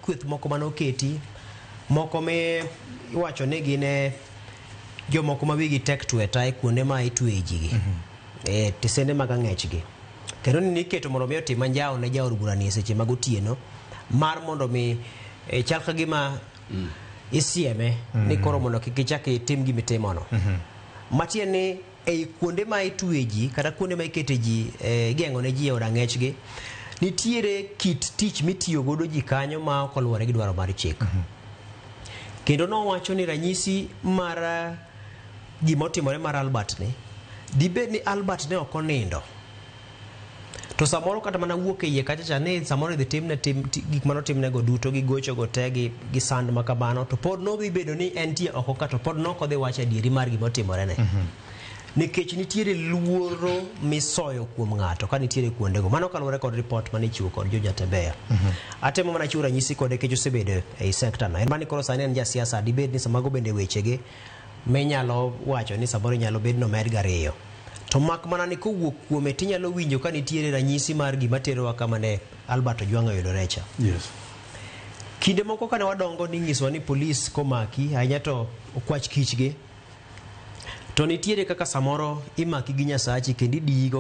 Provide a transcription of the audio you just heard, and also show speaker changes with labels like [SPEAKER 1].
[SPEAKER 1] kweth moko manoketi moko me iwacho ni gine jomoko ma wigi tek tweta e kuonde ma itweji gi tisende mag ang'echgi kendo ni iketo mondo mi otim anjao ne jaod burani seche mag otieno mar mondo mi chal ka gima isieme ni koro mondo kichak itim gimitimono matien ni ei kuonde ma itweji kata kuonde ma ikete ji geng'o ne ji od ang'echgi nitiere kit tich mitiyo godo ji kanyo ma ok oluwore gi dwaro mar chik kendo nowacho ni ranyisi mar gimotimore mar Albert ni dibed ni Albert ne ok onindo to samoro kata mana wuok e iye kacha ne samoro dhi timne gik manotimnego duto gi gocho go te gi sand makamano to pod no dhi bedo ni en tie oko ka to pod nok odhi wacho adieri mar gimotimore ne nikech nitiere luoro misoyo kuom ng'ato ka nitiere kuondego mano kaluwore kod report mane chiwo kod jojatembea atemo mana chiwo ranyisi kode kech osebedo ei sekta no en mani koro sani en jasiasa dibed ni samago bende wechege minyalo wacho ni samoro nyalo bed no med gariyo to mak mana ni kowuok kuome tinyalo winjo ka nitiere ranyisi mar gima terowa kama ne Albert Ojwang yudorecha. Kinde moko kane wadongo ni nyiswa ni polis komaki ahinya to okwach kichgi to nitiere kaka samoro imaki gi nyasachi kendo idigo